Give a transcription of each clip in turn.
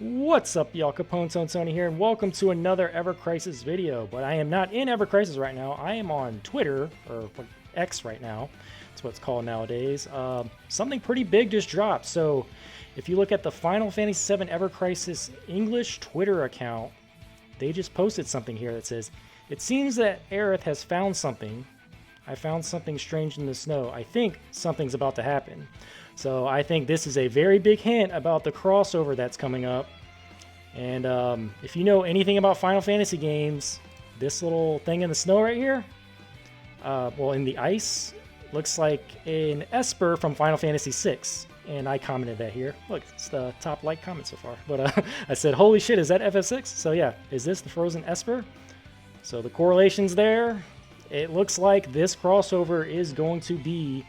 What's up, y'all? Capone Tony here, and welcome to another Ever Crisis video. But I am not in Ever Crisis right now. I am on Twitter, or X right now. That's what it's called nowadays. Something pretty big just dropped. So if you look at the Final Fantasy VII Ever Crisis English Twitter account, they just posted something here that says, "It seems that Aerith has found something. I found something strange in the snow. I think something's about to happen." So I think this is a very big hint about the crossover that's coming up. And if you know anything about Final Fantasy games, this little thing in the snow right here, well, in the ice, looks like an Esper from Final Fantasy VI. And I commented that here. Look, it's the top like comment so far. But I said, holy shit, is that FF6? So yeah, is this the Frozen Esper? So the correlation's there. It looks like this crossover is going to be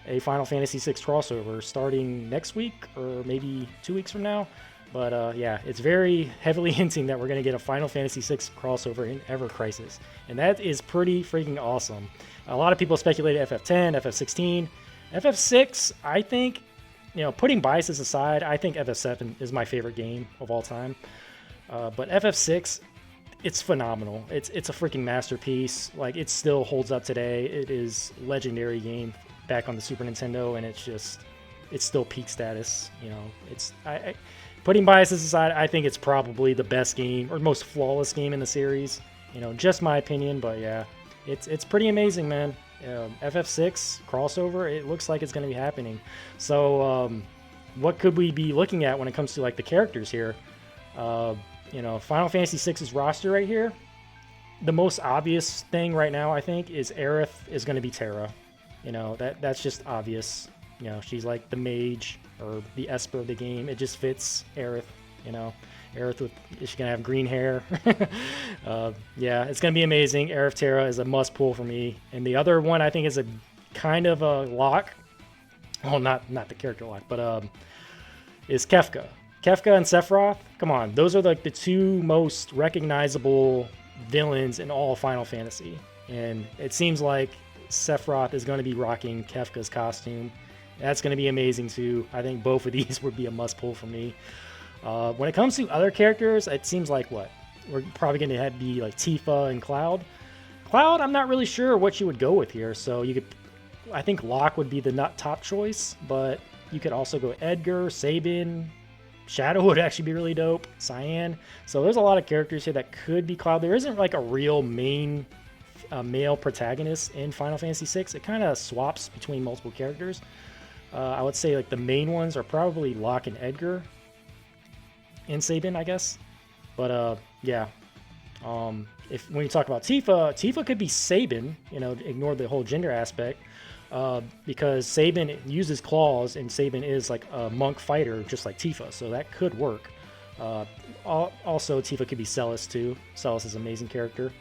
a Final Fantasy VI crossover starting next week or maybe 2 weeks from now. But yeah, it's very heavily hinting that we're going to get a Final Fantasy VI crossover in Ever Crisis. And that is pretty freaking awesome. A lot of people speculated FF10, FF16. FF6, I think, you know, putting biases aside, I think FF7 is my favorite game of all time. But FF6, it's phenomenal. It's a freaking masterpiece. Like, it still holds up today. It is a legendary game back on the Super Nintendo, and it's still peak status. You know, putting biases aside, I think it's probably the best game or most flawless game in the series. You know, just my opinion, but yeah, it's pretty amazing, man. FF6 crossover, it looks like it's going to be happening. So what could we be looking at when it comes to like the characters here? You know, Final Fantasy VI's roster right here. The most obvious thing right now, I think, is Aerith is going to be Terra. You know, that's just obvious. You know, she's like the mage or the Esper of the game. It just fits Aerith. You know, Aerith she's gonna have green hair. Yeah, it's gonna be amazing. Aerith Terra is a must pull for me. And the other one I think is a kind of a lock. Well, not the character lock, but is Kefka. Kefka and Sephiroth. Come on, those are like the two most recognizable villains in all Final Fantasy. And it seems like Sephiroth is going to be rocking Kefka's costume. That's going to be amazing too. I think both of these would be a must pull for me. When it comes to other characters, it seems like we're probably going to be like Tifa and Cloud. Cloud, I'm not really sure what you would go with here. So I think Locke would be the top choice, but you could also go Edgar, Sabin. Shadow would actually be really dope. Cyan. So there's a lot of characters here that could be Cloud. There isn't like a real main male protagonist in Final Fantasy VI. It kind of swaps between multiple characters. I would say like the main ones are probably Locke and Edgar and Sabin, I guess. But yeah, when you talk about Tifa could be Sabin. You know, ignore the whole gender aspect, because Sabin uses claws and Sabin is like a monk fighter, just like Tifa. So that could work. Also, Tifa could be Celes too. Celes is an amazing character.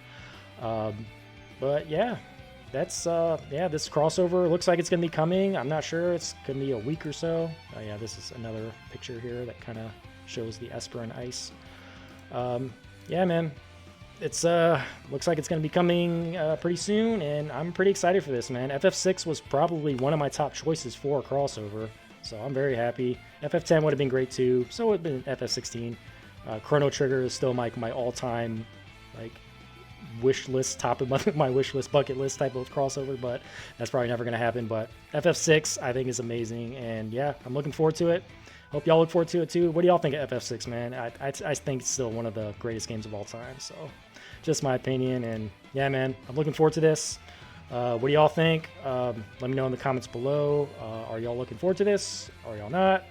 But yeah, that's yeah, this crossover looks like it's gonna be coming. I'm not sure, it's gonna be a week or so. Yeah, this is another picture here that kind of shows the Esper and Ice. Yeah, man, it's looks like it's gonna be coming pretty soon, and I'm pretty excited for this, man. FF6 was probably one of my top choices for a crossover, so I'm very happy. FF10 would have been great too. So would have been FF16. Chrono Trigger is still my all-time like wish list, top of my wish list, bucket list type of crossover, but that's probably never going to happen. But FF6 I think is amazing, and yeah, I'm looking forward to it. Hope y'all look forward to it too. What do y'all think of FF6, man? I think it's still one of the greatest games of all time, so just my opinion. And yeah, man, I'm looking forward to this. What do y'all think? Let me know in the comments below. Are y'all looking forward to this? Are y'all not?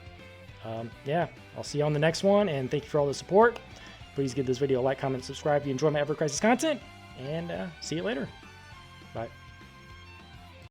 Yeah, I'll see you on the next one, and thank you for all the support. Please give this video a like, comment, subscribe if you enjoy my Ever Crisis content, and see you later. Bye.